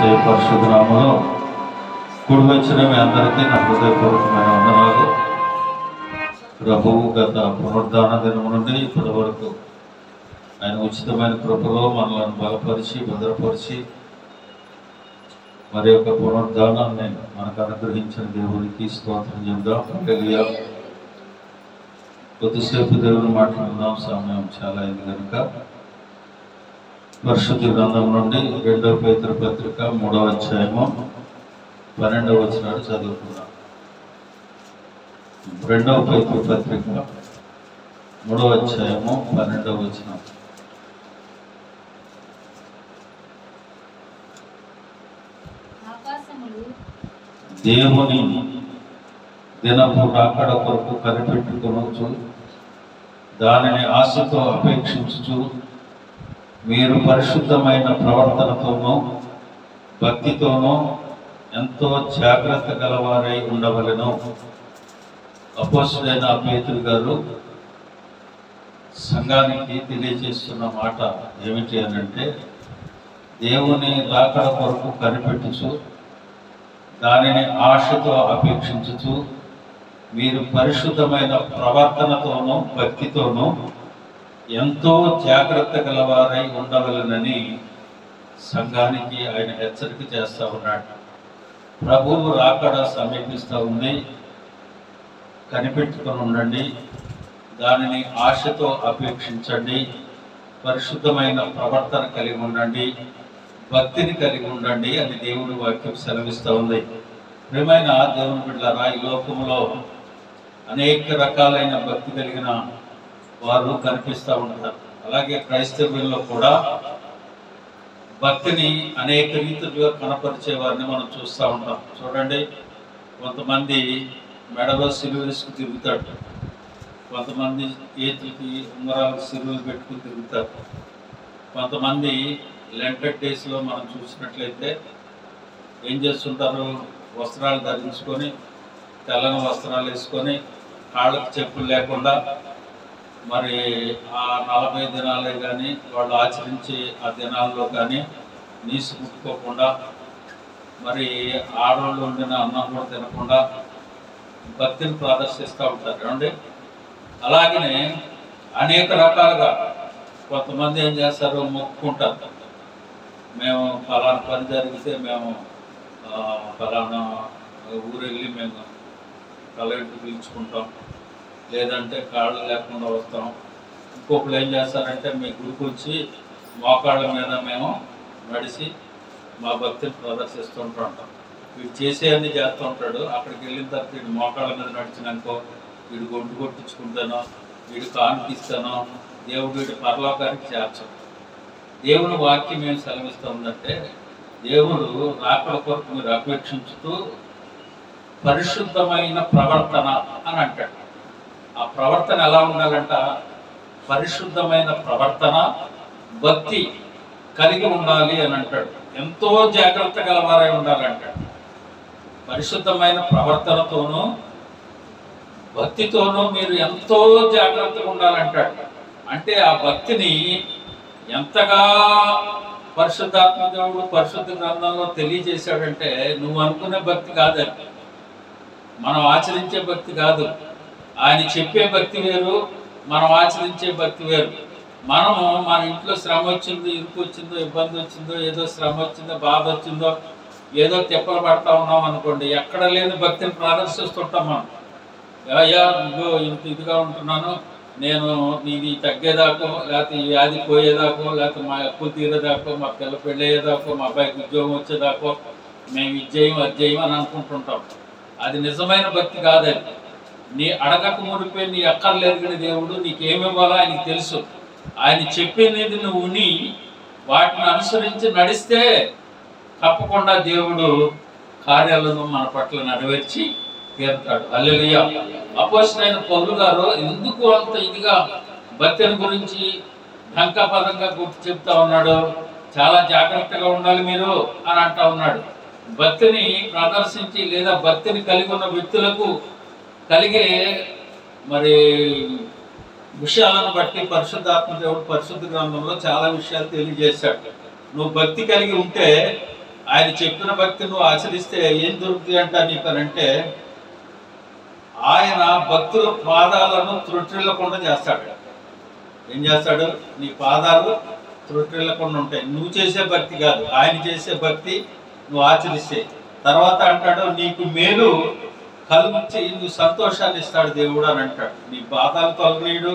యేసయ్య పరిశుద్ధ నామములో కూడి వచ్చిన మీ అందరికీ నా హృదయపూర్వకమైన వందనాలు. ప్రభువు గత పునరుద్ధాన దినము నుండి ఇప్పటి వరకు ఆయన ఉచితమైన కృపలో మనలను బలపరిచి భద్రపరిచి మరి యొక్క పునరుద్ధానాన్ని మనకు అనుగ్రహించిన దేవునికి స్తోత్రం చెప్దాం. హల్లెలూయా. కొద్దిసేపు దేవుని మాట్లాడుదాం, సమయం చాలా అయింది కనుక. పరిశుద్ధ గ్రంథం నుండి 2వ పేతురు పత్రిక 3వ అధ్యాయము 12వ వచనాన్ని చదువుకున్నాం. 2వ పేతురు పత్రిక 3వ అధ్యాయము 12వ వచనం. దేవుని దినము రాకడ కొరకు కనిపెట్టుకొనవచ్చు, దానిని ఆశతో అపేక్షించుచు మీరు పరిశుద్ధమైన ప్రవర్తనతోనూ భక్తితోనూ ఎంతో జాగ్రత్త గలవారై ఉండవలెను. అపోస్తలుడైన పేతురు గారు సంఘానికి తెలియజేస్తున్న మాట ఏమిటి అనంటే, దేవుని రాకడ కొరకు కనిపెట్టుచు దానిని ఆశతో అపేక్షించుచు మీరు పరిశుద్ధమైన ప్రవర్తనతోనూ భక్తితోనూ ఎంతో జాగ్రత్త గలవారై ఉండవలెనని సంఘానికి ఆయన హెచ్చరిక చేస్తూ ఉన్నాడు. ప్రభువు రాకడ సమీపిస్తూ ఉంది, కనిపెట్టుకొని ఉండండి, దానిని ఆశతో అపేక్షించండి, పరిశుద్ధమైన ప్రవర్తన కలిగి ఉండండి, భక్తిని కలిగి ఉండండి అని దేవుడి వాక్యం సెలవిస్తూ ఉంది. ప్రియమైన దేవుని బిడ్డలారా, ఈ లోకంలో అనేక రకాలైన భక్తి కలిగిన వారు కనిపిస్తూ ఉంటారు. అలాగే క్రైస్తవ్యంలో కూడా భక్తిని అనేక రీతులుగా కనపరిచే వారిని మనం చూస్తూ ఉంటాం. చూడండి, కొంతమంది మెడలో సిలువ వేసుకు తిరుగుతాడు, కొంతమంది చేతులకి ఉంగరాలకు సిలువలు పెట్టుకుని తిరుగుతారు, కొంతమంది లెంటెడ్ డేస్లో మనం చూసినట్లయితే ఏం చేస్తుంటారు, వస్త్రాలు ధరించుకొని తెల్లని వస్త్రాలు వేసుకొని కాళ్ళకు చెప్పులు లేకుండా మరి ఆ 40 దినాలే కానీ వాళ్ళు ఆచరించే ఆ దినాల్లో కానీ నీసు ముట్టుకోకుండా మరి ఆడవాళ్ళు వండిన అన్నం కూడా తినకుండా భక్తిని ప్రదర్శిస్తూ ఉంటారు. ఏమండి, అలాగనే అనేక రకాలుగా కొంతమంది ఏం చేస్తారు, మొక్కుకుంటారు. మేము ఫలానా పని జరిగితే మేము ఫలానా ఊరు వెళ్ళి మేము కలెక్టర్ పిలుచుకుంటాం, లేదంటే కాళ్ళు లేకుండా వస్తాం. ఇంకొకరు ఏం చేస్తారంటే మీ గుడికి వచ్చి మోకాళ్ళ మీద మేము నడిచి మా భక్తిని ప్రదర్శిస్తుంటాం. వీడు చేసేవన్నీ చేస్తూ ఉంటాడు. అక్కడికి వెళ్ళిన తర్వాత వీడు మోకాళ్ళ మీద నడిచినాకో వీడు గొంతు కొట్టించుకుంటానో వీడు కానిపిస్తానో దేవుడు వీడి పరలోకానికి చేర్చం. దేవుని వాక్యం ఏం సెలవిస్తూ ఉందంటే, దేవుడు రాకడ కొరకు మీరు అపేక్షించుతూ పరిశుద్ధమైన ప్రవర్తన అని అంటాడు. ఆ ప్రవర్తన ఎలా ఉండాలంట, పరిశుద్ధమైన ప్రవర్తన భక్తి కలిగి ఉండాలి అని అంటాడు. ఎంతో జాగ్రత్త గలవారై ఉండాలంటాడు. పరిశుద్ధమైన ప్రవర్తనతోనూ భక్తితోనూ మీరు ఎంతో జాగ్రత్తగా ఉండాలంటాడు. అంటే ఆ భక్తిని ఎంతగా పరిశుద్ధాత్మ దేవుడు పరిశుద్ధ గ్రంథంలో తెలియజేశాడంటే, నువ్వు అనుకునే భక్తి కాదండి, మనం ఆచరించే భక్తి కాదు. ఆయన చెప్పే భక్తి వేరు, మనం ఆచరించే భక్తి వేరు. మనము మన ఇంట్లో శ్రమ వచ్చిందో, ఇరుకు వచ్చిందో, ఇబ్బంది వచ్చిందో, ఏదో శ్రమ వచ్చిందో, బాధ వచ్చిందో, ఏదో తిప్పలు పడతా ఉన్నాం అనుకోండి, ఎక్కడ లేని భక్తిని ప్రదర్శిస్తుంటాం మనం. అయ్యా ఇదిగో ఇంత ఇదిగా ఉంటున్నాను, నేను ఇది తగ్గేదాకో, లేకపోతే ఈ వ్యాధి పోయేదాకో, లేకపోతే మా అప్పులు తీరేదాకో, మా పిల్ల పెళ్ళయ్యేదాకో, మా అబ్బాయికి ఉద్యోగం వచ్చేదాకో మేము ఇది చేయము అని అనుకుంటుంటాం. అది నిజమైన భక్తి కాదండి. నీ అడగక మునిపే నీ అక్కర్లేదు కానీ దేవుడు నీకేమివ్వాలో ఆయనకి తెలుసు. ఆయన చెప్పినది నువ్వు ఉని వాటిని అనుసరించి నడిస్తే తప్పకుండా దేవుడు కార్యాలను మన పట్ల నెరవేర్చి తీరుతాడు. హల్లెలూయా. అపోస్తలుడైన పౌలు గారు ఎందుకు అంత ఇదిగా భక్తిని గురించి ఢంకాపదంగా గుర్తు చెప్తా ఉన్నాడు, చాలా జాగ్రత్తగా ఉండాలి మీరు అని అంటా ఉన్నాడు. భక్తిని ప్రదర్శించి లేదా భక్తిని కలిగి ఉన్న వ్యక్తులకు కలిగే మరి విషయాలను బట్టి పరిశుద్ధాత్మ దేవుడు పరిశుద్ధ గ్రంథంలో చాలా విషయాలు తెలియజేశాడు. నువ్వు భక్తి కలిగి ఉంటే ఆయన చెప్పిన భక్తి నువ్వు ఆచరిస్తే ఏం దొరుకుతుంది అంట నీకు అని అంటే, ఆయన భక్తుల పాదాలను త్రుట్టిల్లకుండా చేస్తాడు. ఏం చేస్తాడు? నీ పాదాలు త్రుట్టిల్లకుండా ఉంటాయి. నువ్వు చేసే భక్తి కాదు, ఆయన చేసే భక్తి నువ్వు ఆచరిస్తే. తర్వాత అంటాడు, నీకు మేలు కలుగుచ్చి నువ్వు సంతోషాన్ని ఇస్తాడు దేవుడు అని అంటాడు. నీ బాధలు తొలగనీయుడు,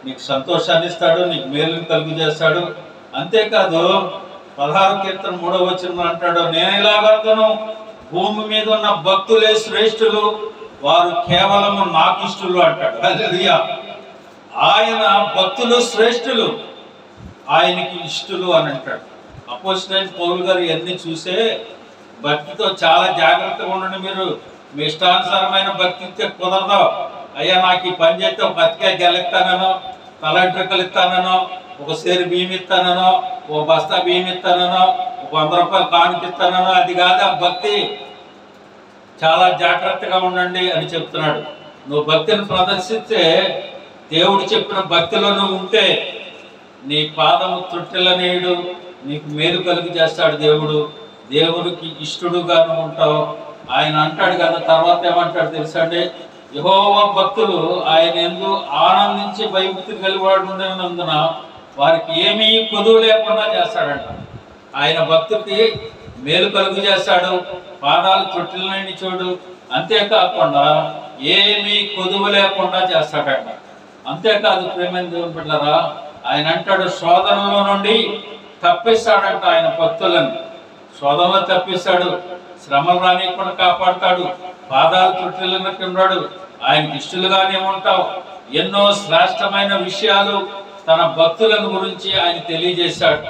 నీకు సంతోషాన్ని ఇస్తాడు, నీకు మేలు కలుగు చేస్తాడు. అంతేకాదు 16వ కీర్తన 3వ వచనంలో అంటాడు, నేను ఇలాగను భూమి మీద ఉన్న భక్తులే శ్రేష్ఠులు, వారు కేవలము నాకు ఇష్టలు అంటాడు. హల్లెలూయా. ఆయన భక్తులు శ్రేష్ఠులు, ఆయనకి ఇష్టలు అని అంటాడు. అపోస్తలుడైన పౌలు గారు ఇవన్నీ చూసే భక్తితో చాలా జాగ్రత్తగా ఉండండి. మీరు మీ ఇష్టానుసారమైన భక్తితో కుదరదు. అయ్యా నాకు ఈ పని చేస్తే ఒక బతికే గెలిస్తానో, తలంట్రికలు ఇస్తానో, ఒక సేరు బియ్యం ఇస్తానో, ఒక బస్తా బియ్యం ఇస్తానో, ఒక 100 రూపాయలు కానుకిస్తానో, అది కాదు ఆ భక్తి. చాలా జాగ్రత్తగా ఉండండి అని చెప్తున్నాడు. నువ్వు భక్తిని ప్రదర్శిస్తే, దేవుడు చెప్పిన భక్తిలో నువ్వు ఉంటే, నీ పాదము త్రుట్టిల్లనేయుడు, నీకు మేలు కలుగు చేస్తాడు దేవుడు. దేవుడికి ఇష్టడుగా నువ్వు ఉంటావు. ఆయన అంటాడు కదా, తర్వాత ఏమంటాడు తెలుసా అండి, యెహోవా భక్తులు ఆయన యందు ఆనందించి భయభక్తి కలిగివాడు ఉండనందున వారికి ఏమీ కొదువు లేకుండా చేస్తాడంట. ఆయన భక్తుడికి మేలు కలుగు చేస్తాడు, పాదాలు త్రుట్టిల్లని చూడు, అంతేకాకుండా ఏమీ కొదువు లేకుండా చేస్తాడంట. అంతేకాదు ప్రేమైన దేవుని బిడ్డలారా, ఆయన అంటాడు శోధనలో నుండి తప్పిస్తాడంట. ఆయన భక్తులను శోధనలో తప్పిస్తాడు, శ్రమలు రానియకుండా కాపాడుతాడు, పాదాలు త్రుట్టిల్లనుకున్నాడు, ఆయనకి ఇష్టలుగానే ఉంటావు. ఎన్నో శ్రేష్టమైన విషయాలు తన భక్తులను గురించి ఆయన తెలియజేశాడు.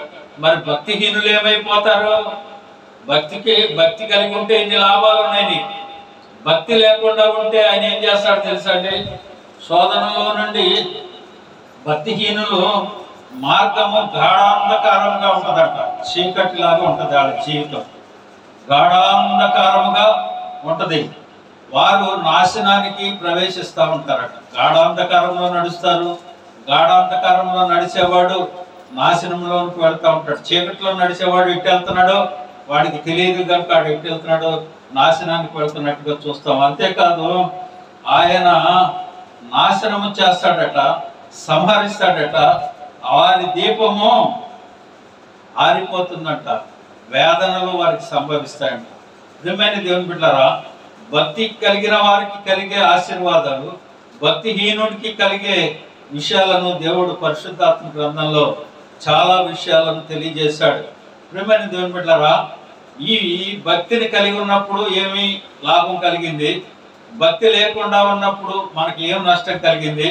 మరి భక్తిహీనులు ఏమైపోతారు? భక్తి కలిగి ఉంటే ఎన్ని లాభాలు ఉన్నాయి. భక్తి లేకుండా ఉంటే ఆయన ఏం చేస్తాడు తెలుసా అండి, శోధనలో నుండి భక్తిహీనులు మార్గము గాఢాంధకారంగా ఉంటుందంట. చీకటిలాగా ఉంటుంది వాళ్ళ జీవితం, గాఢాంధకారముగా ఉంటది. వారు నాశనానికి ప్రవేశిస్తూ ఉంటారట. గాఢాంధకారంలో నడుస్తారు. గాఢాంధకారంలో నడిచేవాడు నాశనంలోకి వెళ్తూ ఉంటాడు. చీకటిలో నడిచేవాడు ఎటు వెళ్తున్నాడో వాడికి తెలియదు కనుక వాడు ఎటు వెళ్తున్నాడో నాశనానికి వెళ్తున్నట్టుగా చూస్తాం. అంతేకాదు ఆయన నాశనము చేస్తాడట, సంహరిస్తాడట. వారి దీపము ఆరిపోతుందంట, వేదనలు వారికి సంభవిస్తాయంట. నిజమైన దేవుని బిడ్డలారా, భక్తి కలిగిన వారికి కలిగే ఆశీర్వాదాలు, భక్తిహీనుడికి కలిగే విషయాలను దేవుడు పరిశుద్ధాత్మ గ్రంథంలో చాలా విషయాలను తెలియజేశాడు. ప్రియమైన దేవుని బిడ్డలారా, ఈ భక్తిని కలిగి ఉన్నప్పుడు ఏమి లాభం కలిగింది, భక్తి లేకుండా ఉన్నప్పుడు మనకి ఏం నష్టం కలిగింది,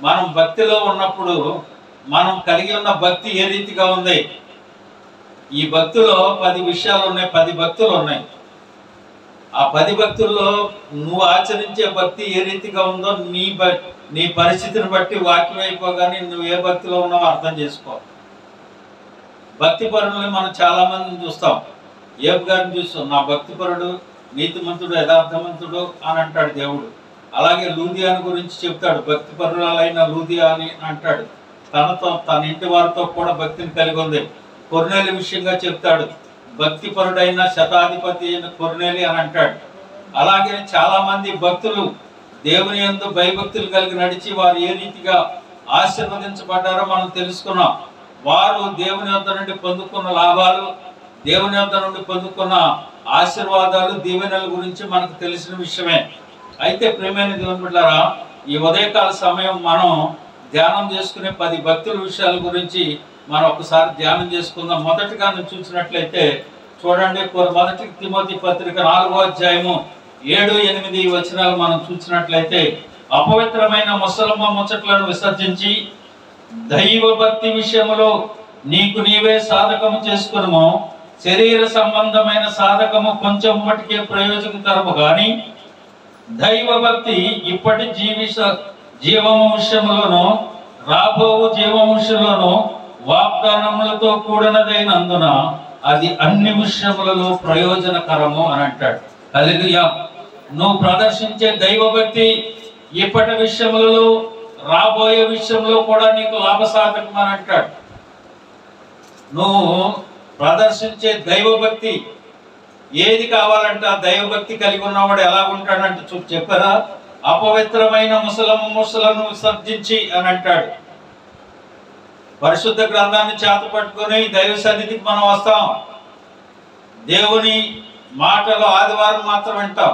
మనం భక్తిలో ఉన్నప్పుడు మనం కలిగి ఉన్న భక్తి ఏ రీతిగా ఉంది. ఈ భక్తిలో 10 విషయాలు ఉన్నాయి, 10 భక్తులు ఉన్నాయి. ఆ 10 భక్తుల్లో నువ్వు ఆచరించే భక్తి ఏ రీతిగా ఉందో నీ పరిస్థితిని బట్టి వాక్యం అయిపోగానే నువ్వు ఏ భక్తిలో ఉన్నావో అర్థం చేసుకో. భక్తి పరులని మనం చాలా మందిని చూస్తాం. ఏబు గారిని చూస్తాం, నా భక్తిపరుడు, నీతిమంతుడు, యథార్థవంతుడు అని అంటాడు దేవుడు. అలాగే లూదియాని గురించి చెప్తాడు, భక్తి పరురాలైన లూదియా అని అంటాడు. తన ఇంటి వారితో కూడా భక్తిని కలిగి ఉంది. కొర్నేలి విషయంగా చెప్తాడు, భక్తిపరుడైన శతాధిపతి అయిన కొర్నేలి అని అంటాడు. అలాగే చాలా మంది భక్తులు దేవుని యందు భయభక్తులు కలిగి నడిచి వారు ఏ రీతిగా ఆశీర్వదించబడ్డారో మనం తెలుసుకున్నాం. వారు దేవుని వద్ద నుండి పొందుకున్న లాభాలు, దేవుని వద్ద నుండి పొందుకున్న ఆశీర్వాదాలు, దీవెనల గురించి మనకు తెలిసిన విషయమే. అయితే ప్రియమైన దేవుని బిడ్డలారా, ఈ ఉదయకాల సమయం మనం ధ్యానం చేసుకునే 10 భక్తుల విషయాల గురించి మనం ఒకసారి ధ్యానం చేసుకుందాం. మొదటిగా నేను చూసినట్లయితే చూడండి, 1 తిమోతి పత్రిక 4వ అధ్యాయము 7-8 వచనాలు మనం చూసినట్లయితే, అపవిత్రమైన ముసలమ్మ ముచ్చట్లను విసర్జించి దైవ భక్తి విషయంలో నీకు నీవే సాధకము చేసుకును. శరీర సంబంధమైన సాధకము కొంచెం మటుకే ప్రయోజనకరము గాని దైవ భక్తి ఇప్పటి జీవము విషయంలోను రాబోవు జీవము విషయంలోను వాగ్దానములతో కూడినదైనందున అది అన్ని విషయములలో ప్రయోజనకరము అని అంటాడు. హల్లెలూయా. నువ్వు ప్రదర్శించే దైవ భక్తి ఇప్పటి విషయములలో రాబోయే విషయంలో కూడా నీకు లాభసాధకం అని అంటాడు. నువ్వు ప్రదర్శించే దైవ భక్తి ఏది కావాలంటే ఆ దైవభక్తి కలిగి ఉన్నవాడు ఎలా ఉంటాడంటే చెప్పారా, అపవిత్రమైన ముసలను విసర్జించి అని అంటాడు. పరిశుద్ధ గ్రంథాన్ని చేత పట్టుకొని దైవ సన్నిధికి మనం వస్తాం. దేవుని మాటలు ఆదివారం మాత్రం వింటాం.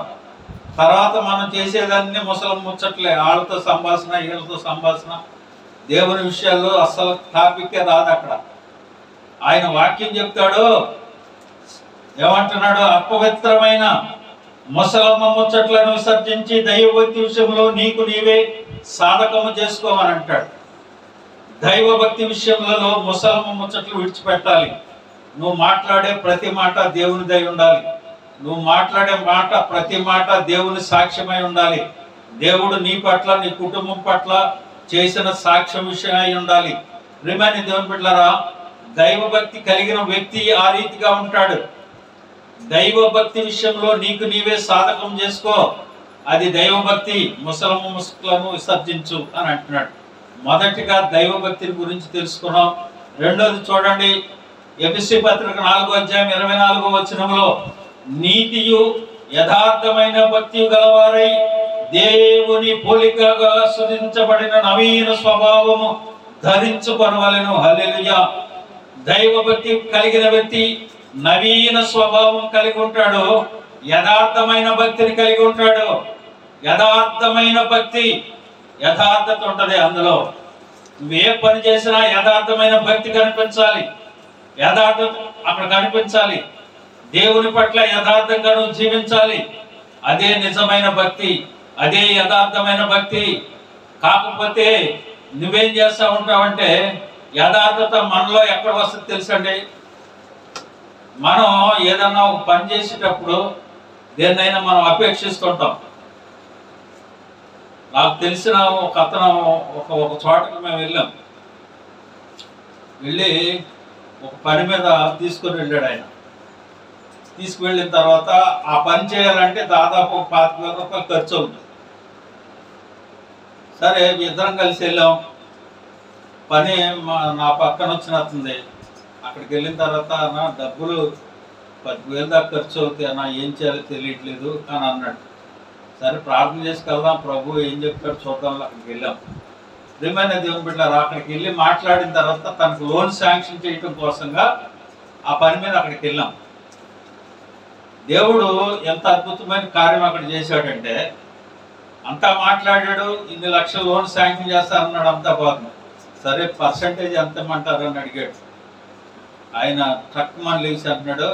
తర్వాత మనం చేసేదాన్ని ముసలం ముచ్చట్లే, వాళ్ళతో సంభాషణ, వీళ్ళతో సంభాషణ. దేవుని విషయాల్లో అస్సలు టాపిక్కే రాదు అక్కడ. ఆయన వాక్యం చెప్తాడు, ఏమంటున్నాడు, అపవిత్రమైన ముసలమ్మ ముచ్చట్లను విసర్జించి దైవభక్తి విషయంలో నీకు నీవే సాధకము చేసుకోమని అంటాడు. దైవభక్తి విషయంలో ముసలమ్మ ముచ్చట్లు విడిచిపెట్టాలి. నువ్వు మాట్లాడే ప్రతి మాట దేవుని దై ఉండాలి. నువ్వు మాట్లాడే మాట ప్రతి మాట దేవుని సాక్ష్యమై ఉండాలి. దేవుడు నీ పట్ల, నీ కుటుంబం పట్ల చేసిన సాక్ష్యం విషయమై ఉండాలి. ప్రియమైన దేవుని బిడ్డలారా, దైవభక్తి కలిగిన వ్యక్తి ఆ రీతిగా ఉంటాడు. దైవభక్తి విషయంలో నీకు నీవే సాధకం చేసుకో, అది దైవభక్తి. ముసలను విసర్జించు అని అంటున్నాడు. మొదటిగా దైవభక్తిని గురించి తెలుసుకున్నాం. రెండోది చూడండి, ఎఫెసీ పత్రిక 4వ అధ్యాయం 24వ వచనంలో, నీతియు యథార్థమైన భక్తి గలవారై దేవుని పోలికగా సృజించబడిన నవీన స్వభావము ధరించుకొనవలెను. హల్లెలూయా. దైవభక్తి కలిగిన వ్యక్తి నవీన స్వభావం కలిగి ఉంటాడు, యథార్థమైన భక్తిని కలిగి ఉంటాడు. యథార్థమైన భక్తి, యథార్థత ఉంటది అందులో. నువ్వే పని చేసినా యథార్థమైన భక్తి కనిపించాలి, యథార్థత అక్కడ కనిపించాలి. దేవుని పట్ల యథార్థంగా నువ్వు జీవించాలి. అదే నిజమైన భక్తి, అదే యథార్థమైన భక్తి. కాకపోతే నువ్వేం చేస్తా ఉంటావంటే, యథార్థత మనలో ఎక్కడ వస్తుంది తెలుసండి. మనం ఏదన్నా ఒక పని చేసేటప్పుడు దేన్నైనా మనం అపేక్షిస్తుంటాం. నాకు తెలిసిన ఒక అతను ఒక చోటకి మేము వెళ్ళి ఒక పని మీద తీసుకొని వెళ్ళాడు. ఆయన తీసుకువెళ్ళిన తర్వాత ఆ పని చేయాలంటే దాదాపు 25,000 రూపాయలు ఖర్చు అవుతుంది. సరే ఇద్దరం కలిసి వెళ్ళాం. పని నా పక్కన వచ్చినట్టుంది. అక్కడికి వెళ్ళిన తర్వాత నా డబ్బులు 10,000 దాకా ఖర్చు అవుతాయి అన్న, ఏం చేయాలో తెలియట్లేదు అని అన్నాడు. సరే ప్రార్థన చేసుకెళ్దాం, ప్రభు ఏం చెప్తాడు చూద్దాం. అక్కడికి వెళ్ళాం. ప్రియమైన దేవుని బిడ్డలారా, అక్కడికి వెళ్ళి మాట్లాడిన తర్వాత తనకు లోన్ శాంక్షన్ చేయటం కోసంగా ఆ పని మీద అక్కడికి వెళ్ళాం. దేవుడు ఎంత అద్భుతమైన కార్యం అక్కడ చేశాడంటే, అంతా మాట్లాడాడు, ఇన్ని లక్షల లోన్ శాంక్షన్ చేస్తానన్నాడు, అంతా బాగుంది. సరే పర్సంటేజ్ ఎంత ఇమ్మంటారని అడిగాడు. ఆయన ట్రక్మని లేచి అంటున్నాడు,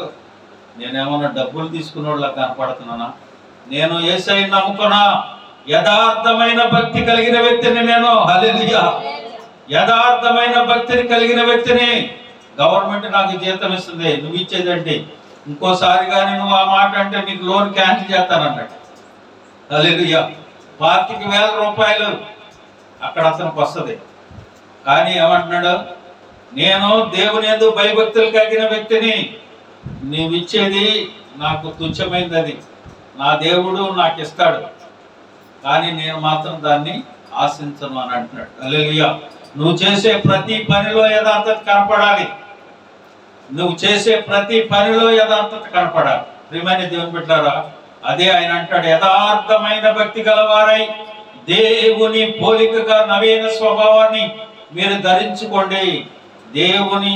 నేనేమన్నా డబ్బులు తీసుకున్న వాళ్ళ కనపడుతున్నానా? నేను యేసయ్యని నమ్ముకున్నా, యథార్థమైన భక్తి కలిగిన వ్యక్తిని నేను. హల్లెలూయా. యథార్థమైన భక్తిని కలిగిన వ్యక్తిని. గవర్నమెంట్ నాకు జీతం ఇస్తుంది, నువ్వు ఇచ్చేదండి. ఇంకోసారి కానీ నువ్వు ఆ మాట అంటే నీకు లోన్ క్యాన్సిల్ చేస్తానన్నాడు. హల్లెలూయా. 25,000 రూపాయలు అక్కడ అతనికి వస్తుంది. కానీ ఏమంటున్నాడు, నేను దేవుని యందు భయభక్తులు కలిగిన వ్యక్తిని, నీవు ఇచ్చేది నాకు తుచ్చమైంది, అది నా దేవుడు నాకు ఇస్తాడు, కానీ నేను మాత్రం దాన్ని ఆశించను అని అంటున్నాడు. హల్లెలూయా. నువ్వు చేసే ప్రతి పనిలో యథార్థత కనపడాలి. నువ్వు చేసే ప్రతి పనిలో యథార్థత కనపడాలి. ప్రియమైన దేవుని బిడ్డలారా, అదే ఆయన అంటాడు, యథార్థమైన భక్తి గలవారై దేవుని పోలికగా నవీన స్వభావాన్ని మీరు ధరించుకోండి. దేవుని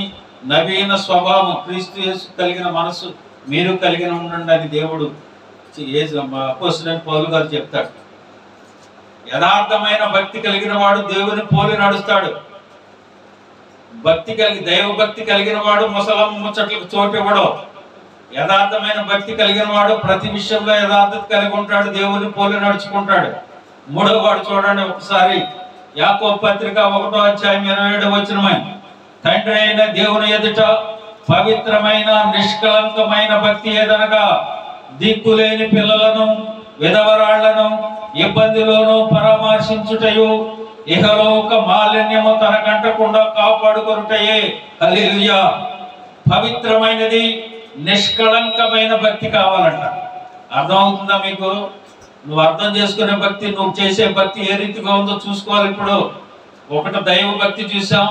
నవీన స్వభావం, క్రీస్తు యేసు కలిగిన మనసు మీరు కలిగిన ఉండండి అని దేవుడు అపోస్తలుడైన పౌలు గారు చెప్తాడు. యథార్థమైన భక్తి కలిగిన వాడు దేవుని పోలి నడుస్తాడు. దైవభక్తి కలిగిన వాడు ముసలమ్మ ముచ్చట్లకు చోటు ఇవ్వడు. యథార్థమైన భక్తి కలిగిన వాడు ప్రతి విషయంలో యథార్థత కలిగి ఉంటాడు, దేవుని పోలి నడుచుకుంటాడు. మూడవ వాడు చూడండి ఒకసారి, యాకోబు పత్రిక 1వ అధ్యాయం 27వ వచనమే, తండ్రి అయిన దేవుని ఎదుట పవిత్రమైన నిష్కలంకమైన భక్తి ఏదనగా దిక్కులేని పిల్లలను విధవరాళ్లను ఇబ్బందిలోనూ పరామర్శించుటయు ఇహలోక మాలిన్యము తనకంటకుండా కాపాడుకొనుటయే. హల్లెలూయా. పవిత్రమైనది నిష్కళంకమైన భక్తి కావాలంట. అర్థమవుతుందా మీకు? నువ్వు అర్థం చేసుకునే భక్తి, నువ్వు చేసే భక్తి ఏ రీతిగా ఉందో చూసుకోవాలి. ఇప్పుడు ఒకటి దైవ భక్తి చూసాం,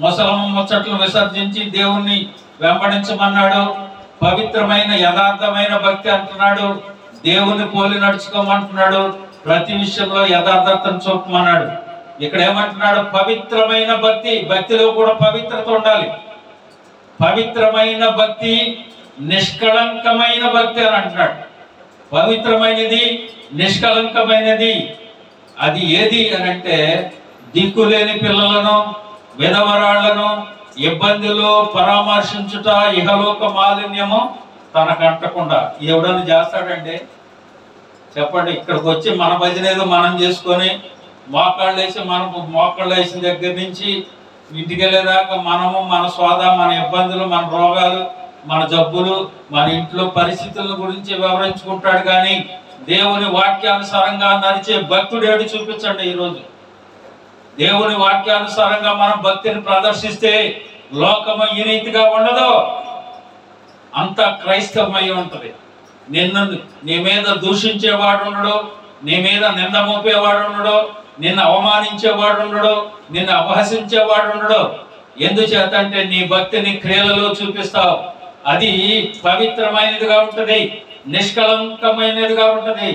ముసలమ్మ ముచ్చట్లు విసర్జించి దేవుణ్ణి వెంబడించమన్నాడు. పవిత్రమైన యథార్థమైన భక్తి అంటున్నాడు. దేవుని పోలి నడుచుకోమంటున్నాడు. ప్రతి విషయంలో యథార్థతను చూపమన్నాడు. ఇక్కడ ఏమంటున్నాడు? పవిత్రమైన భక్తి. భక్తిలో కూడా పవిత్రత ఉండాలి. పవిత్రమైన భక్తి, నిష్కళంకమైన భక్తి అని అంటున్నాడు. పవిత్రమైనది, నిష్కళంకమైనది అది ఏది అని అంటే, దిక్కులేని పిల్లలను, విధవరాళ్లను ఇబ్బందులు పరామర్శించుట, ఇహలోక మాలిన్యము తనకు అంటకుండా. ఎవడని చేస్తాడండి చెప్పండి? ఇక్కడికి వచ్చి మన భజన ఏదో మనం చేసుకొని మోకాళ్ళు వేసి, మనకు మోకాళ్ళు వేసిన దగ్గర నుంచి ఇంటికి వెళ్ళేదాకా మనము మన స్వాద, మన ఇబ్బందులు, మన రోగాలు, మన జబ్బులు, మన ఇంట్లో పరిస్థితుల గురించి వివరించుకుంటాడు. కానీ దేవుని వాక్యానుసారంగా నడిచే భక్తుడు ఏడు చూపించండి. ఈరోజు దేవుని వాక్యానుసారంగా మనం భక్తిని ప్రదర్శిస్తే లోకము ఈ రీతిగా ఉండదు, అంత క్రైస్తవమై ఉంటుంది. నీ మీద దూషించేవాడు ఉండడు, నీ మీద నింద మోపేవాడు ఉండడు, నిన్ను అవమానించేవాడు ఉండడు, నిన్ను అపహసించేవాడు ఉండడు. ఎందుచేత అంటే నీ భక్తిని క్రియలలో చూపిస్తావు. అది పవిత్రమైనదిగా ఉంటుంది, నిష్కళంకమైనదిగా ఉంటుంది.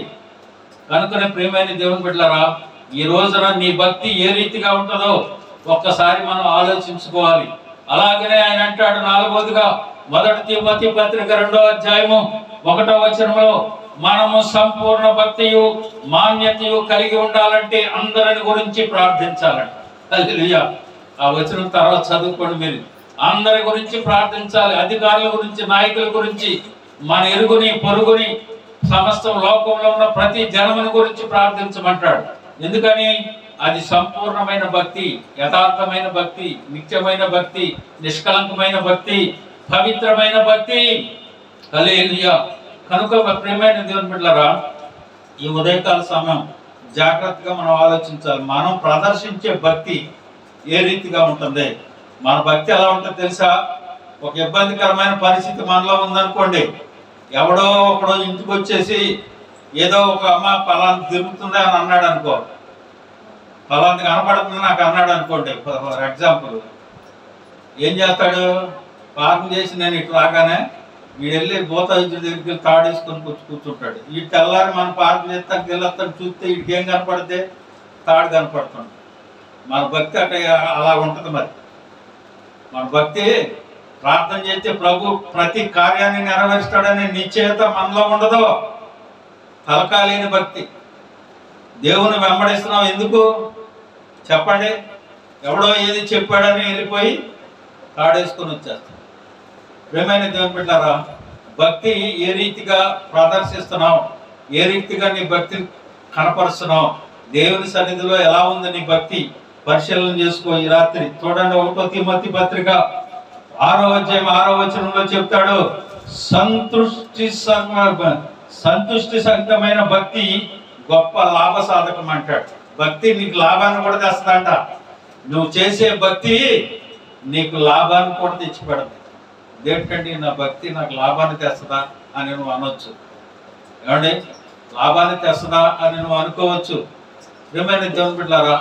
కనుకనే ప్రియమైన దేవుని బిడ్డలారా, ఈ రోజున నీ భక్తి ఏ రీతిగా ఉంటుందో ఒక్కసారి మనం ఆలోచించుకోవాలి. అలాగనే ఆయన అంటాడు 4వదిగా, 1 తిమోతి పత్రిక 2వ అధ్యాయము 1వ వచనంలో, మనము సంపూర్ణ భక్తియు మాన్యతయు కలిగి ఉండాలంటే అందరిని గురించి ప్రార్థించాలంట. హల్లెలూయా. ఆ వచనం తర్వాత చదువుకోండి మీరు. అందరి గురించి ప్రార్థించాలి. అధికారుల గురించి, నాయకుల గురించి, మన ఎరుగుని పొరుగుని, సమస్త లోకంలో ఉన్న ప్రతి జనముని గురించి ప్రార్థించమంటాడు. ఎందుకని? అది సంపూర్ణమైన భక్తి, యథార్థమైన భక్తి, నిత్యమైన భక్తి, నిష్కలంకమైన భక్తి, పవిత్రమైన భక్తి. హల్లెలూయా. కనుక ప్రియమైన దేవుని బిడ్డలారా, ఈ ఉదయకాల సమయం జాగ్రత్తగా మనం ఆలోచించాలి. మనం ప్రదర్శించే భక్తి ఏ రీతిగా ఉంటుంది? మన భక్తి ఎలా ఉంటుందో తెలుసా? ఒక ఇబ్బందికరమైన పరిస్థితి మనలో ఉందనుకోండి, ఎవడో ఒకడో ఇంటికి వచ్చేసి ఏదో ఒక అమ్మ పలాంటి తిరుగుతుందా అని అన్నాడు అనుకో, పలాంటి కనపడుతుంది నాకు అన్నాడు అనుకోండి, ఫర్ ఎగ్జాంపుల్, ఏం చేస్తాడు? పార్క్ చేసి నేను ఇటు రాగానే వీడు వెళ్ళి భూతాయుధుడి దగ్గరికి తాడేసుకొని కూర్చుంటాడు. ఈ తెల్లారి మనం పార్క్ చేస్తాను గెలుస్తాను చూస్తే వీడికి ఏం కనపడితే తాడు కనపడుతుంది. మన భక్తి అంటే అలా ఉంటుంది. మరి మన భక్తి ప్రార్థన చేస్తే ప్రభు ప్రతి కార్యాన్ని నెరవేరుస్తాడనే నిశ్చయత మనలో ఉండదు. తలకాలేని భక్తి. దేవుని వెంబడిస్తున్నాం ఎందుకు చెప్పండి? ఎవడో ఏది చెప్పాడని వెళ్ళిపోయి తాడేసుకొని వచ్చేస్తాం. ప్రియమైన దేవుని బిడ్డలారా, భక్తి ఏ రీతిగా ప్రదర్శిస్తున్నావు, ఏ రీతిగా నీ భక్తిని కనపరుస్తున్నావు, దేవుని సన్నిధిలో ఎలా ఉంది నీ భక్తి పరిశీలన చేసుకో. ఈ రాత్రి చూడండి, 1 తిమోతి పత్రిక 6వ అధ్యాయం 6వ వచనంలో చెప్తాడు, సంతుష్టి సంగతమైన భక్తి గొప్ప లాభ సాధకం అంటాడు. భక్తి నీకు లాభాన్ని కూడా తెస్తుందంట. నువ్వు చేసే భక్తి నీకు లాభాన్ని కూడా తెచ్చిపెడదు. దేనికంటే నా భక్తి నాకు లాభాన్ని తెస్తుందా అని నువ్వు అనొచ్చు. ఏమండి? లాభాన్ని తెస్తుందా అని నువ్వు అనుకోవచ్చు. ప్రియమైన దేవుని బిడ్డలారా,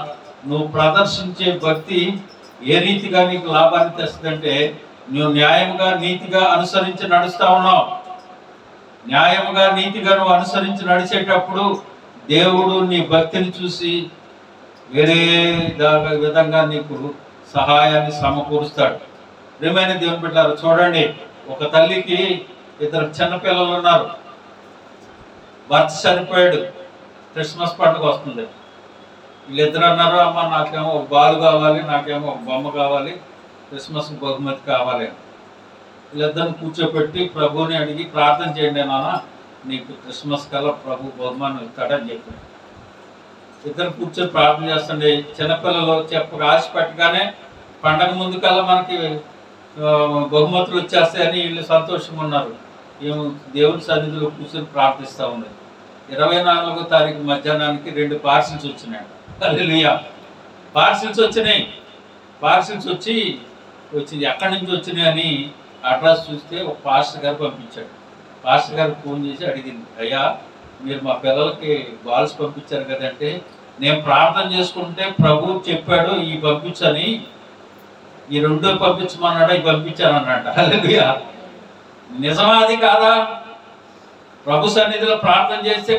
నువ్వు ప్రదర్శించే భక్తి ఏ రీతిగా నీకు లాభాన్ని తెస్తుందంటే, నువ్వు న్యాయంగా నీతిగా అనుసరించి నడుస్తా ఉన్నావు. న్యాయముగా నీతిగా నువ్వు అనుసరించి నడిచేటప్పుడు దేవుడు నీ భక్తిని చూసి వేరే విధంగా నీకు సహాయాన్ని సమకూరుస్తాడు. ప్రియమైన దేవుని బిడ్డలారా, చూడండి, ఒక తల్లికి 2 చిన్నపిల్లలు ఉన్నారు. భర్త చనిపోయాడు. క్రిస్మస్ పండుగ వస్తుంది. వీళ్ళిద్దరు అన్నారు, అమ్మ నాకేమో ఒక బాలు కావాలి, నాకేమో ఒక బొమ్మ కావాలి, క్రిస్మస్ బహుమతి కావాలి. వీళ్ళిద్దరిని కూర్చోబెట్టి ప్రభువుని అడిగి ప్రార్థన చేయండి నాన్న, నీకు క్రిస్మస్ కల్లా ప్రభు బహుమానం ఇస్తాడని చెప్పాడు. ఇద్దరు కూర్చొని ప్రార్థన చేస్తుండే. చిన్నపిల్లలు ఆశ పెట్టగానే పండగ ముందు కల్లా మనకి బహుమతులు వచ్చేస్తాయని వీళ్ళు సంతోషంగా ఉన్నారు. ఏమో దేవుని సన్నిధిలో కూర్చొని ప్రార్థిస్తూ ఉంది. 24వ తారీఖు మధ్యాహ్నానికి 2 పార్సిల్స్ వచ్చినాయి. హల్లెలూయా. పార్సిల్స్ వచ్చినాయి. పార్సిల్స్ వచ్చి ఎక్కడి నుంచి వచ్చినాయి అని అడ్రస్ చూస్తే ఒక పాస్టర్ గారు పంపించాడు. పాస్టర్ గారు ఫోన్ చేసి అడిగింది, అయ్యా మీరు మా పిల్లలకి బాల్స్ పంపించారు కదంటే, నేను ప్రార్థన చేసుకుంటే ప్రభు చెప్పాడు ఈ పంపించని, ఈ 2 పంపించమన్నాడు, ఇవి పంపించాను అన్నట్ట. హల్లెలూయా. నిజమాది కాదా? ప్రభు సన్నిధిలో ప్రార్థన చేస్తే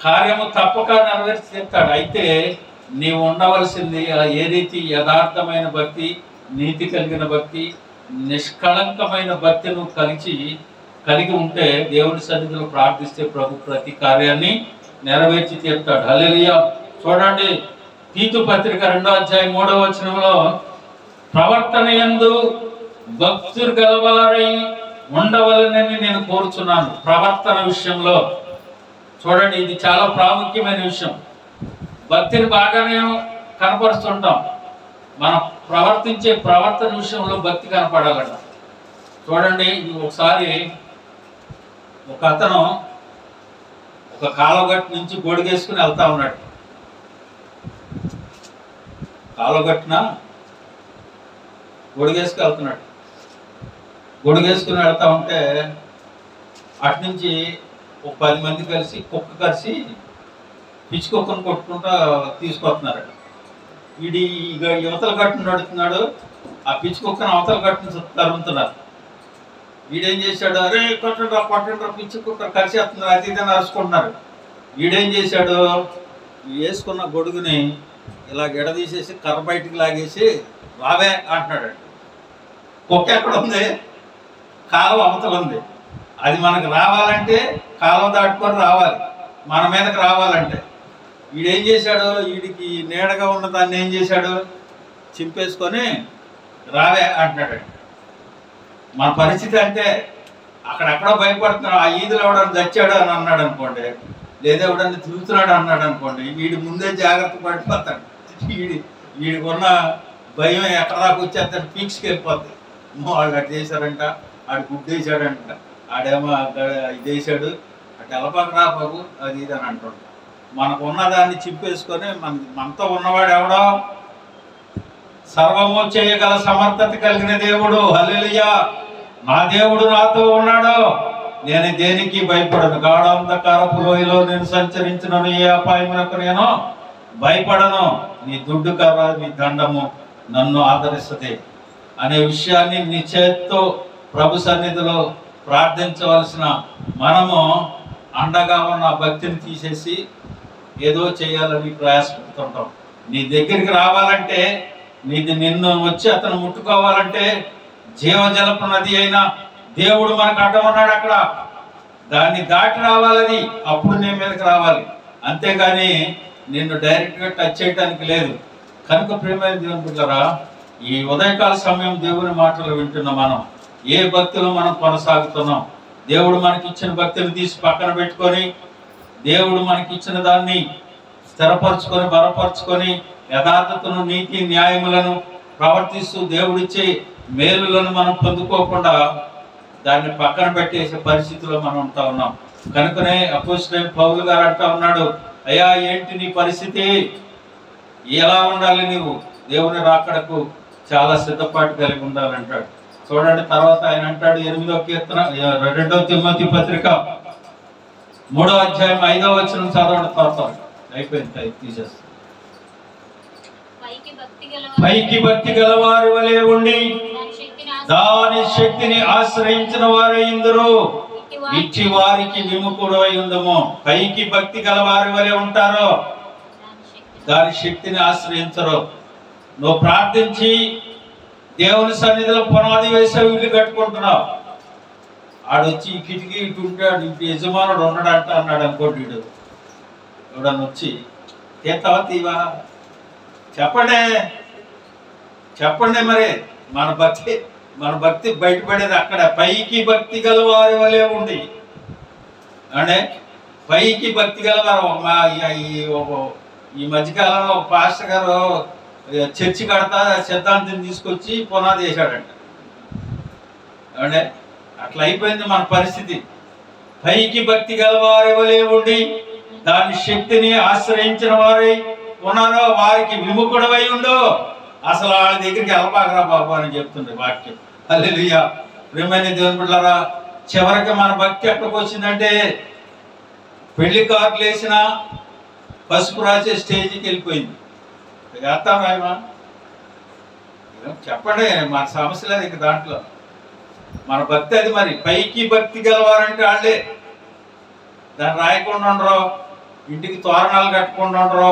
కార్యము తప్పక నెరవేర్చి చెప్తాడు. అయితే నీవు ఉండవలసింది ఏ రీతి యథార్థమైన భక్తి, నీతి కలిగిన భక్తి, నిష్కళంకమైన భక్తి నువ్వు కలిగి ఉంటే దేవుని సన్నిధిలో ప్రార్థిస్తే ప్రభు ప్రతి కార్యాన్ని నెరవేర్చి తీరుతాడు. హల్లెలూయా. చూడండి, తీతు పత్రిక 2వ అధ్యాయం 3వ వచనంలో ప్రవర్తన యందు భక్తులు గలవారై ఉండవలనని నేను కోరుచున్నాను. ప్రవర్తన విషయంలో చూడండి, ఇది చాలా ప్రాముఖ్యమైన విషయం. భక్తిని బాగానే కనపరుస్తుంటాం, మనం ప్రవర్తించే ప్రవర్తన విషయంలో భక్తి కనపడాలట. చూడండి, ఒకసారి ఒక అతను ఒక కాలువగట్టు నుంచి గొడుగేసుకుని వెళ్తా ఉన్నాడు. కాలువగట్టున గొడుగేసుకు వెళ్తున్నాడు. గొడుగేసుకుని వెళ్తా ఉంటే అటు నుంచి ఒక 10 మంది కలిసి కుక్క కలిసి పిచ్చి కుక్కను కొట్టుకుంటా తీసుకొస్తున్నారు. వీడి యువతల గట్టును నడుతున్నాడు, ఆ పిచ్చి కుక్కను అవతల గట్టును తరుముతున్నారు. వీడేం చేశాడు, అరే కొట్టండ్రా కొట్టండ్రా పిచ్చి కుక్క కలిసేస్తున్నారు, అది ఇదని అరుచుకుంటున్నారు. వీడేం చేశాడు, వేసుకున్న గొడుగుని ఇలా ఎడదీసేసి కర్ర బయటికి లాగేసి రావే అంటున్నాడు. కుక్క ఎక్కడ ఉంది? కాలువ అవతల ఉంది. అది మనకు రావాలంటే కాలువ దాటుకొని రావాలి, మన మీదకి రావాలంటే. వీడేం చేశాడు, వీడికి నీడగా ఉన్న దాన్ని ఏం చేశాడు, చింపేసుకొని రావే అంటున్నాడు. మన పరిస్థితి అంటే అక్కడెక్కడో భయపడుతున్నాడు. ఆ ఈదులు ఎవడన్నా చచ్చాడు అని అన్నాడు అనుకోండి, లేదా ఎవడన్నా తిరుగుతున్నాడు అన్నాడు అనుకోండి, వీడి ముందే జాగ్రత్త పడిపోతాడు. వీడికి ఉన్న భయం ఎక్కడ దాకా వచ్చేస్తాడు, పీక్స్కి వెళ్ళిపోతుంది. వాళ్ళు అటు చేశారంట, ఆడు గుడ్డు వేసాడంట, ఆడేమో ఇది వేసాడు, అటు ఎలపాకు రా బాబు అది ఇది అని అంటాడు. మనకు ఉన్నదాన్ని చింపేసుకొని మనతో ఉన్నవాడు ఎవడో సర్వము చేయగల సమర్థత కలిగిన దేవుడు. హల్లెలూయా. నా దేవుడు నాతో ఉన్నాడు, నేను దేనికి భయపడను. గాఢాంధకారపు లోయలో నేను సంచరించినను, ఏ అపాయమునకు నేను భయపడను. నీ దుడ్డు కర్ర నీ దండము నన్ను ఆదరిస్తుంది అనే విషయాన్ని నీ చేత్తో ప్రభు సన్నిధిలో ప్రార్థించవలసిన మనము అండగా ఉన్న భక్తిని తీసేసి ఏదో చేయాలని ప్రయాసపడుతుంటాం. నీ దగ్గరికి రావాలంటే, నిన్ను వచ్చి అతను ముట్టుకోవాలంటే జీవజలపు నది అయినా దేవుడు మనకు అడ్డం ఉన్నాడు అక్కడ, దాన్ని దాటి రావాలని, అప్పుడు నీ మీదకి రావాలి. అంతేగాని నిన్ను డైరెక్ట్గా టచ్ చేయడానికి లేదు. కనుక ప్రియమైన దేవుని బిడ్డలారా, ఈ ఉదయకాల సమయం దేవుని మాటలు వింటున్న మనం ఏ భక్తిలో మనం కొనసాగుతున్నాం? దేవుడు మనకి ఇచ్చిన భక్తిని తీసి పక్కన పెట్టుకొని, దేవుడు మనకి ఇచ్చిన దాన్ని స్థిరపరచుకొని బలపరచుకొని యథార్థతను నీతి న్యాయములను ప్రవర్తిస్తూ దేవుడిచ్చే మేలులను మనం పొందుకోకుండా దాన్ని పక్కన పెట్టేసే పరిస్థితిలో మనం ఉంటా ఉన్నాం. కనుకనే అపోస్తలుడైన పౌలు గారు అంటా ఉన్నాడు, అయ్యా ఏంటి నీ పరిస్థితి, ఎలా ఉండాలి, నీవు దేవుని రాకడకు చాలా సిద్ధపాటు కలిగి ఉండాలంటాడు. చూడండి, తర్వాత ఆయన అంటాడు 8వ కీర్తన 2వ తిమోతి పత్రిక 3వ అధ్యాయం 5వ వచనం చదవడం. తర్వాత అయిపోయింది, తీసేస్తాం. పైకి భక్తి గల వారి వలె ఉండి దాని శక్తిని ఆశ్రయించిన వారే ఇందరూ ఇచ్చి వారికి విముఖుడై ఉండము. పైకి భక్తి గల వారి వలె ఉంటారో దాని శక్తిని ఆశ్రయించరు. నువ్వు ప్రార్థించి దేవుని సన్నిధిలో పునాది వేసే ఇల్లు కట్టుకుంటున్నావు, ఆడొచ్చి ఈ కిటికీ ఇటు ఉంటాడు, ఇంటి యజమానుడు ఉన్నాడంట అన్నాడు అనుకోండి. వీడు ఎవడన్నా వచ్చి తీస్తావా తీవా చెప్పండి మరి మన భక్తి బయటపడేది అక్కడ. పైకి భక్తి గల వారి వలె ఉండి అంటే పైకి భక్తి గలవారు. ఈ మధ్యకాలంలో ఒక పాస్టర్ గారు చర్చి కడతా సిద్ధాంతం తీసుకొచ్చి పునాది వేశాడంట. అంటే అట్లా అయిపోయింది మన పరిస్థితి. పైకి భక్తి గలవారి వలె ఉండి దాని శక్తిని ఆశ్రయించిన వారై ఉన్నారో వారికి విముఖుడవై ఉండు. అసలు వాళ్ళ దగ్గరికి వెళ్ళపాకరా బాబు అని చెప్తుంది వాక్యం. హల్లెలూయా. ప్రియమైన దేవుని బిడ్డలారా, చివరికి మన భక్తి ఎక్కడికి వచ్చిందంటే పెళ్లి కార్డులు వేసిన పసుపు రాసే స్టేజ్కి వెళ్ళిపోయింది. వేస్తాం రాయమా చెప్పండి, మన సమస్య లేదు ఇక దాంట్లో. మన భక్తి అది. మరి పైకి భక్తి గలవారంటే వాళ్ళే. దాన్ని రాయకుండా ఉండరు, ఇంటికి తోరణాలు కట్టకుండా ఉండరు,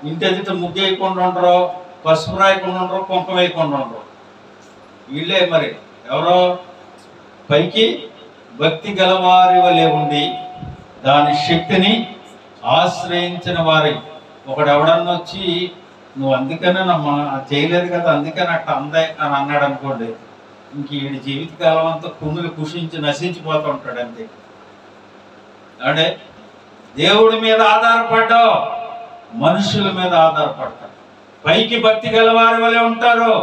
ఇంటి ఎదుట ముగ్గు వేయకుండా ఉండరు, పసుపు రాయకుండా ఉండరు, కుంకుమ వేయకుండా ఉండరు. వీళ్ళే మరి ఎవరో పైకి భక్తి గలవారి వలె ఉండి దాని శక్తిని ఆశ్రయించిన వారి. ఒకడు ఎవడన్నా వచ్చి నువ్వు అందుకనే నమ్మా చేయలేదు కదా అందుకని అట్లా అందే అని అన్నాడు అనుకోండి, ఇంక వీడి జీవితకాలం అంతా కుమ్ములు కుషించి నశించిపోతూ ఉంటాడు అంతే. అంటే దేవుడి మీద ఆధారపడ్డావు, మనుషుల మీద ఆధారపడతాడు. పైకి భక్తి గలవారి వలె ఉంటారు,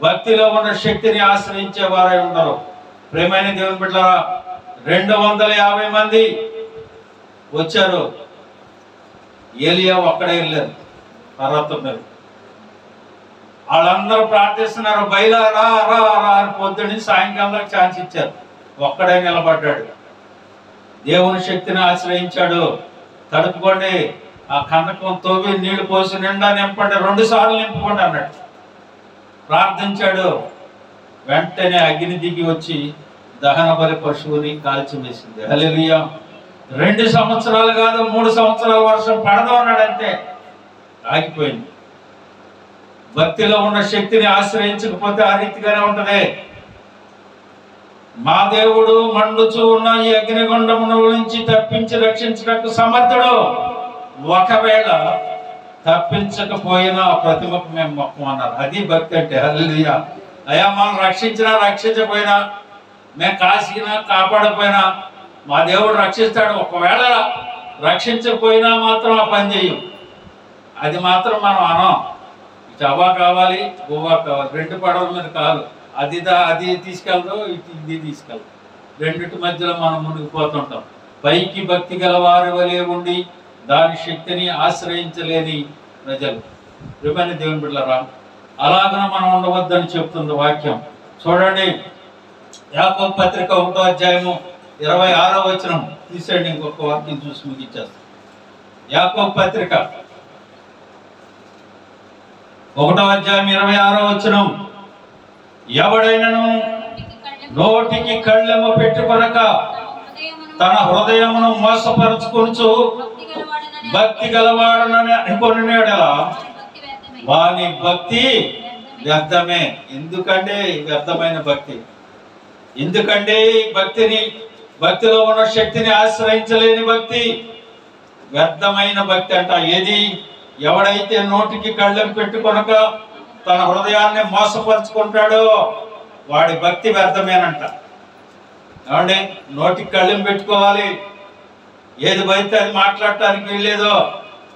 భక్తిలో ఉన్న శక్తిని ఆశ్రయించే వారే ఉండరు. ప్రేమైన దేవుని బిడ్డలారా, 250 మంది వచ్చారు, ఏలియా ఒక్కడే వెళ్ళారు పర్వతం మీద. వాళ్ళందరూ ప్రార్థిస్తున్నారు, బయలా రా రా రా అని పొద్దుని సాయంకాలం ఛాన్స్ ఇచ్చారు, ఒక్కడే నిలబడ్డాడు. దేవుని శక్తిని ఆశ్రయించాడు. తడుపుకోండి, ఆ కందకం తోవి నీళ్లు పోసి నిండా నింపండి, 2 సార్లు నింపుకోండి అన్నాడు. ప్రార్థించాడు. వెంటనే అగ్ని దిగి వచ్చి దహన బలి పశువుని కాల్చివేసింది. హల్లెలూయా. 2 సంవత్సరాలు కాదు 3 సంవత్సరాల వర్షం పడదు అన్నాడంతే, ఆగిపోయింది. భక్తిలో ఉన్న శక్తిని ఆశ్రయించకపోతే ఆ రీతిగానే ఉంటది. మా దేవుడు మండుచూ ఉన్న ఈ అగ్నిగుండముల నుంచి తప్పించి రక్షించడానికి సమర్థుడు. ఒకవేళ తప్పించకపోయినా ప్రతిమకు మేము మొక్కం అన్నారు. అది భక్తి అంటే. హల్లెలూయా. అయ్యా మనం రక్షించినా రక్షించకపోయినా, మేము కాసినా కాపాడకపోయినా మా దేవుడు రక్షిస్తాడు. ఒకవేళ రక్షించకపోయినా మాత్రం ఆ పని చెయ్యం. అది మాత్రం మనం అనం. చవా కావాలి గోవా కావాలి, 2 పడవల మీద కాదు, అది తీసుకెళ్తాం, ఇది తీసుకెళ్తాం, రెండింటి మధ్యలో మనం మునిగిపోతుంటాం. పైకి భక్తి గలవారి వలె ఉండి దాని శక్తిని ఆశ్రయించలేని ప్రజలు. ప్రియమైన దేవుని బిడ్డలారా, అలాగన మనం ఉండవద్దని చెప్తుంది వాక్యం. చూడండి, యాకోబు పత్రిక 1వ అధ్యాయము 26వ వచనం తీసేయండి. ఇంకొక వాక్యం చూసి ముగించేస్తాం. యాకోబు పత్రిక 1వ అధ్యాయం 26వ వచనం, ఎవడైనను నోటికి కళ్ళెము పెట్టుకొనక తన హృదయమును మోసపరుచుకొనుచు భక్తి గలవాడనని అనుకొనినెడల వాని భక్తి వ్యర్థమే. ఎందుకంటే వ్యర్థమైన భక్తి. ఎందుకంటే భక్తిలో ఉన్న శక్తిని ఆశ్రయించలేని భక్తి వ్యర్థమైన భక్తి అంట. ఏది? ఎవడైతే నోటికి కళ్ళెం పెట్టుకొనక తన హృదయాన్ని మోసపరుచుకుంటాడో వాడి భక్తి వ్యర్థమేనంట. ఏమండి, నోటికి కళ్ళెం పెట్టుకోవాలి, ఏది బయట అది మాట్లాడటానికి వీల్లేదో.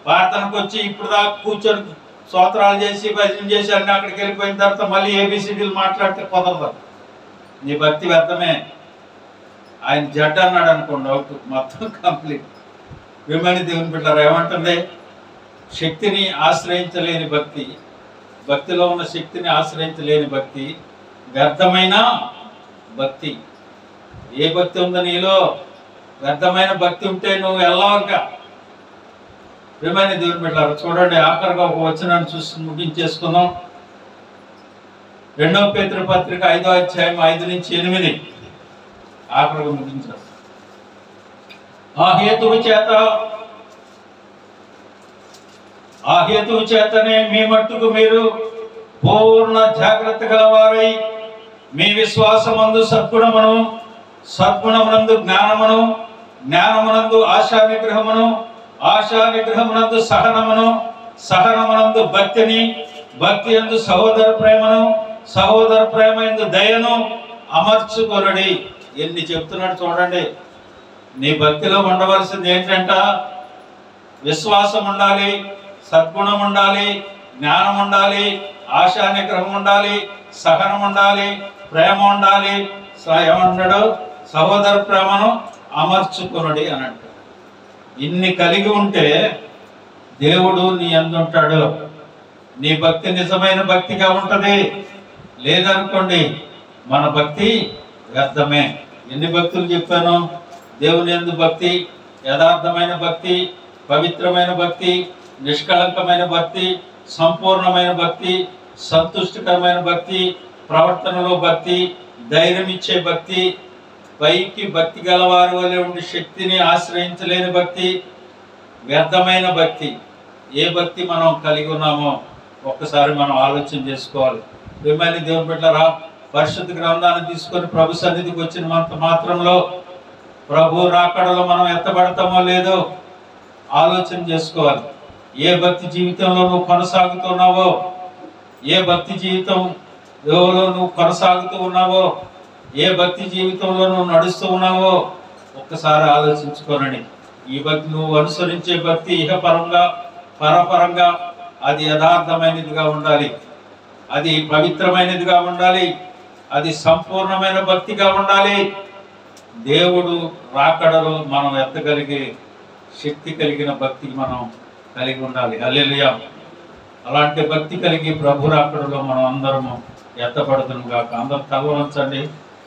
ప్రార్థనకు వచ్చి ఇప్పుడు దాకా కూర్చొని స్తోత్రాలు చేసి భజన చేసి అన్నీ అక్కడికి వెళ్ళిపోయిన తర్వాత మళ్ళీ ఏబిసిడీలు మాట్లాడితే కుదరదు. నీ భక్తి వ్యర్థమే. ఆయన జడ్ అన్నాడు అనుకోండి, అవుట్ మొత్తం కంప్లీట్. విమని దేవుని బిడ్డలారా, ఏమంటుంది? శక్తిని ఆశ్రయించలేని భక్తి, భక్తిలో ఉన్న శక్తిని ఆశ్రయించలేని భక్తి వ్యర్థమైన భక్తి. ఏ భక్తి ఉందో నీలో? వ్యర్థమైన భక్తి ఉంటే నువ్వు వెళ్ళవక. ప్రియమైన దేవుని బిడ్డలారా, చూడండి, ఆఖరిగా ఒక వచనాన్ని చూసి ముగించేసుకుందాం. 2వ పేతురు పత్రిక 5వ అధ్యాయం 5 నుంచి 8 ఆఖరిగా ముగించారు. ఆ హేతువు చేతనే మీ మట్టుకు మీరు పూర్ణ జాగ్రత్త గలవారై మీ విశ్వాసమందు సద్గుణమును, సద్గుణమునందు జ్ఞానమును, జ్ఞానమునందు ఆశా నిగ్రహమును, ఆశా నిగ్రహమునందు సహనమును, సహనమునందు భక్తిని, భక్తి యందు సహోదర ప్రేమను, సహోదర ప్రేమ యందు దయను అమర్చుకొనుడి. ఎన్ని చెప్తున్నాడు చూడండి. నీ భక్తిలో ఉండవలసింది ఏంటంట? విశ్వాసం ఉండాలి, సద్గుణం ఉండాలి, జ్ఞానం ఉండాలి, ఆశా నిగ్రహం ఉండాలి, సహనం ఉండాలి, ప్రేమ ఉండాలి. ఏమన్నాడు? సహోదర ప్రేమను అమర్చుకొనుడి అని అంటాడు. ఇన్ని కలిగి ఉంటే దేవుడు నీ యందు ఉంటాడు. నీ భక్తి నిజమైన భక్తిగా ఉంటది. లేదనుకోండి, మన భక్తి వ్యర్థమే. ఎన్ని భక్తులు చెప్పాను? దేవుని యందు భక్తి, యథార్థమైన భక్తి, పవిత్రమైన భక్తి, నిష్కళంకమైన భక్తి, సంపూర్ణమైన భక్తి, సంతుష్టికరమైన భక్తి, ప్రవర్తనలో భక్తి, ధైర్యం ఇచ్చే భక్తి, పైకి భక్తి గలవారి వలె ఉండి శక్తిని ఆశ్రయించలేని భక్తి, వ్యర్థమైన భక్తి. ఏ భక్తి మనం కలిగి ఉన్నామో ఒక్కసారి మనం ఆలోచన చేసుకోవాలి. మిమ్మల్ని దేవుని బిడ్డలారా, పరిశుద్ధ గ్రంథాన్ని తీసుకొని ప్రభు సన్నిధికి వచ్చిన మాత్రంలో ప్రభు రాకడలో మనం ఎత్తబడతామో లేదో ఆలోచన చేసుకోవాలి. ఏ భక్తి జీవితంలో నువ్వు కొనసాగుతున్నావో, ఏ భక్తి జీవితంలో నువ్వు కొనసాగుతూ ఉన్నావో, ఏ భక్తి జీవితంలో నువ్వు నడుస్తూ ఉన్నావో ఒక్కసారి ఆలోచించుకోనండి. ఈ భక్తి నువ్వు అనుసరించే భక్తి ఇహపరంగా పరపరంగా అది యథార్థమైనదిగా ఉండాలి, అది పవిత్రమైనదిగా ఉండాలి, అది సంపూర్ణమైన భక్తిగా ఉండాలి. దేవుడు రాకడలో మనం ఎత్తగలిగే శక్తి కలిగిన భక్తి మనం కలిగి ఉండాలి. హల్లెలూయా. అలాంటి భక్తి కలిగి ప్రభు రాకడలో మనం అందరము ఎత్తపడుతున్నాం కాక. అందరూ తల వంచండి.